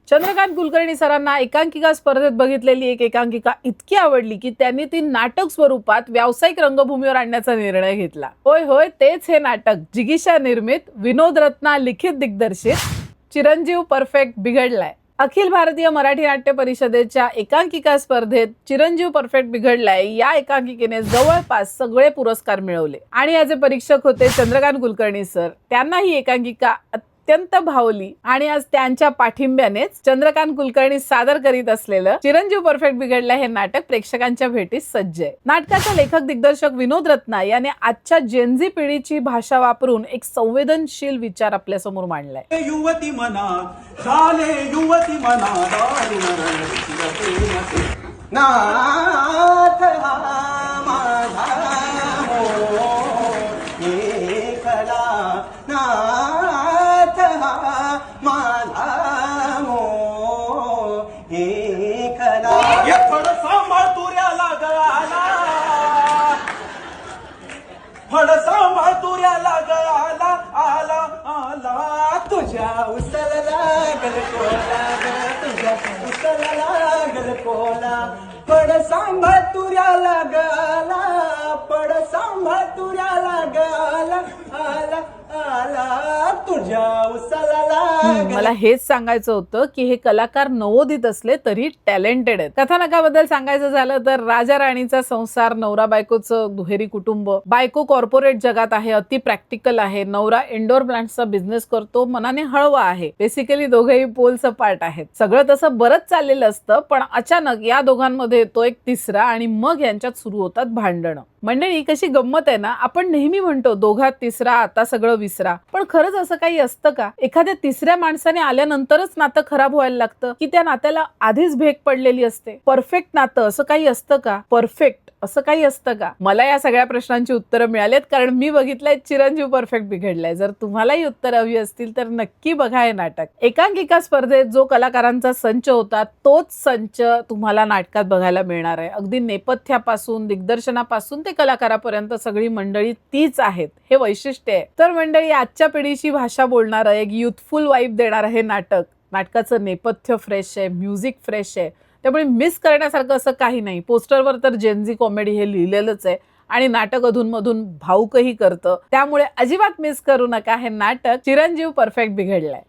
चंद्रकांत कुलकर्णी सरांना एकांकिका स्पर्धेत बघितलेली एक एकांकिका इतकी आवडली की त्यांनी ती नाटक स्वरूपात व्यावसायिक रंगभूमीवर आणण्याचा निर्णय घेतला। होय होय, तेच हे नाटक जिगीषा निर्मित, विनोद रत्ना लिखित, दिग्दर्शित चिरंजीव परफेक्ट बिघडलाय। अखिल भारतीय मराठी नाट्य परिषदेच्या एकांकिका स्पर्धेत चिरंजीव परफेक्ट बिघडलाय या एकांकिकेने जवळपास सगळे पुरस्कार मिळवले आणि याचे परीक्षक होते चंद्रकांत कुलकर्णी सर। त्यांना ही एकांकिका अत्यंत भावली आणि आज त्यांच्या पाठिंब्यानेच चंद्रकांत कुलकर्णी सादर करीत असलेलं चिरंजीव परफेक्ट बिघडलाय हे नाटक प्रेक्षकांच्या भेटीस सज्ज आहे। नाटकाचा लेखक दिग्दर्शक विनोद रत्ना याने आजच्या जेनझी पिढीची भाषा वापरून एक संवेदनशील विचार आपल्या समोर मांडलाय। युवती मना झाले, युवती मना नाथ हा माझा एकला, नाथ हा माझा एकला। फळ सांभाळ तुऱ्याला गळाला, फळ सांभाळ तुऱ्याला गळाला, आला आला तुझ्या उचलला गलकोला, तुझ्या उचलला गलकोला। फळ सांभाळ तुऱ्याला गळाला, फळ सांभाळ तुऱ्याला गळाला, आला आला तुझ्या उचलला। मला हेच सांगायचं होतं की हे कलाकार नवोदित असले तरी टॅलेंटेड आहेत। कथानकाबद्दल सांगायचं झालं तर राजा राणीचा संसार, नवरा बायकोचं दुहेरी कुटुंब, बायको कॉर्पोरेट जगात आहे, अति प्रॅक्टिकल आहे, नवरा इंडोर प्लांट्सचा बिझनेस करतो, मनाने हळवा आहे, बेसिकली दोघेही पोल सपाट आहेत। सगळं तसं बरंच चाललेलं असतं, पण अचानक या दोघांमध्ये येतो एक तिसरा आणि मग यांच्यात सुरू होतात भांडणं। मंडळी, कशी गंमत आहे ना, आपण नेहमी म्हणतो दोघात तिसरा, आता सगळं विसरा, पण खरंच असं काही असतं का? एखाद्या तिसऱ्या माणसाने आल्यानंतरच नातं खराब व्हायला लागतं की त्या नात्याला आधीच भेग पडलेली असते? परफेक्ट नातं असं काही असतं का? परफेक्ट असं काही असतं का? मला या सगळ्या प्रश्नांची उत्तरं मिळालीत कारण मी बघितलंय चिरंजीव परफेक्ट बिघडलाय। जर तुम्हालाही उत्तर हवी असतील तर नक्की बघा हे नाटक। एकांकिका स्पर्धेत जो कलाकारांचा संच होता तोच संच तुम्हाला नाटकात बघायला मिळणार आहे। अगदी नेपथ्यापासून, दिग्दर्शनापासून ते कलाकारापर्यंत सगळी मंडळी तीच आहेत, हे वैशिष्ट्य आहे। तर मंडळी, आजच्या पिढीची भाषा बोलणारं, एक युथफुल वाईब देणारं हे नाटक। नाटकाचं नेपथ्य फ्रेश आहे, म्युझिक फ्रेश आहे, त्यामुळे मिस करण्यासारखं असं काही नाही। पोस्टरवर तर जेनझी कॉमेडी हे लिहिलेलंच आहे आणि नाटक अधूनमधून भावुकही करतं, त्यामुळे अजिबात मिस करू नका हे नाटक चिरंजीव परफेक्ट बिघडलाय।